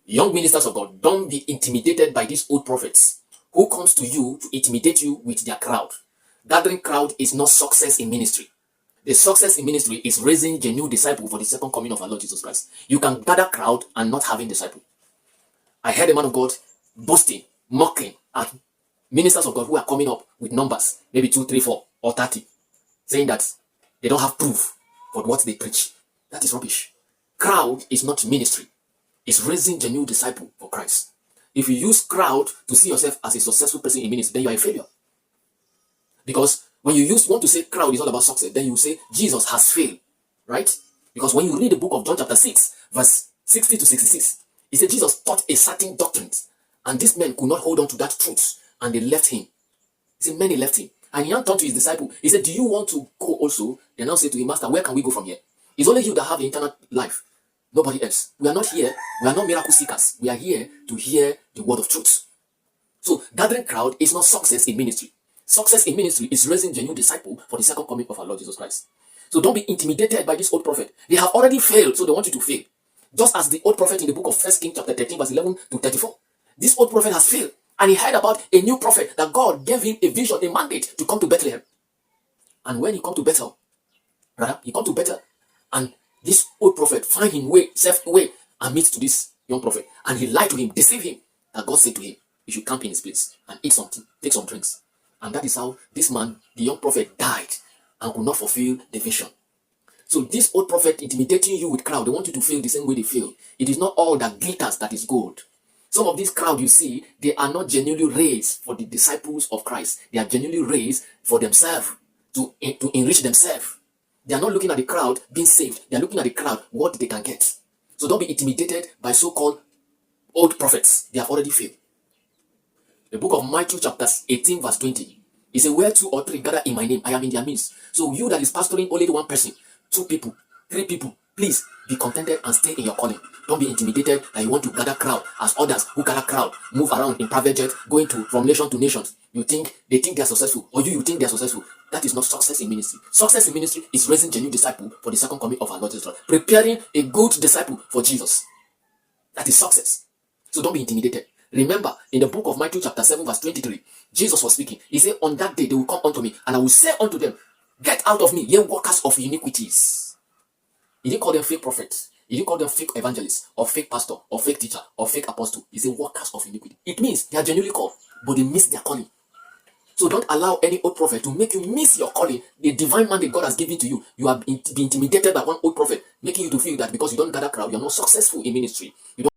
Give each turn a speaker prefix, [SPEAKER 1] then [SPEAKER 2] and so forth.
[SPEAKER 1] Young ministers of God, don't be intimidated by these old prophets who comes to you to intimidate you with their crowd. Gathering crowd is not success in ministry. The success in ministry is raising genuine disciple for the second coming of our Lord Jesus Christ. You can gather crowd and not having disciple. I heard a man of God boasting, mocking at ministers of God who are coming up with numbers, maybe 2, 3, 4, or 30, saying that they don't have proof for what they preach. That is rubbish. Crowd is not ministry. It's raising genuine disciple for Christ. If you use crowd to see yourself as a successful person in ministry, then you are a failure. Because when you want to say crowd is all about success, then you say Jesus has failed, right? Because when you read the book of John chapter 6, verse 60 to 66, it said Jesus taught a certain doctrine, and these men could not hold on to that truth, and they left him. He said many left him. And he turned to his disciple. He said, do you want to go also? They now say to him, Master, where can we go from here? It's only you that have eternal life. Nobody else. We are not here. We are not miracle seekers. We are here to hear the word of truth. So gathering crowd is not success in ministry. Success in ministry is raising genuine disciple for the second coming of our Lord Jesus Christ. So don't be intimidated by this old prophet. They have already failed, so they want you to fail. Just as the old prophet in the book of 1 Kings chapter 13, verse 11 to 34. This old prophet has failed. And he heard about a new prophet that God gave him a vision, a mandate to come to Bethlehem. And when he come to Bethel, he come to Bethel, and this old prophet find him self way and meets to this young prophet. And he lied to him, deceived him, that God said to him, you should camp in his place and eat something, take some drinks. And that is how this man, the young prophet, died and could not fulfill the vision. So this old prophet intimidating you with crowd, they want you to feel the same way they feel. It is not all that glitters that is gold. Some of this crowd you see, they are not genuinely raised for the disciples of Christ. They are genuinely raised for themselves, to enrich themselves. They are not looking at the crowd being saved. They are looking at the crowd, what they can get. So don't be intimidated by so-called old prophets. They have already failed. The book of Matthew chapter 18 verse 20. It says, where 2 or 3 gather in my name, I am in their midst. So you that is pastoring only one person, 2 people, 3 people, please be contented and stay in your calling. Don't be intimidated that you want to gather crowd as others who gather crowd, move around in private jet, going from nation to nations. They think they are successful, or you think they are successful. That is not success in ministry. Success in ministry is raising genuine disciple for the second coming of our Lord Jesus Christ. Preparing a good disciple for Jesus. That is success. So don't be intimidated. Remember, in the book of Matthew chapter 7 verse 23, Jesus was speaking. He said, on that day they will come unto me, and I will say unto them, get out of me, ye workers of iniquities. He didn't call them fake prophets. He didn't call them fake evangelists, or fake pastor, or fake teacher, or fake apostle. He said workers of iniquity. It means they are genuinely called, but they miss their calling. So don't allow any old prophet to make you miss your calling, the divine mandate God has given to you. You have been intimidated by one old prophet, making you to feel that because you don't gather crowd, you are not successful in ministry. You don't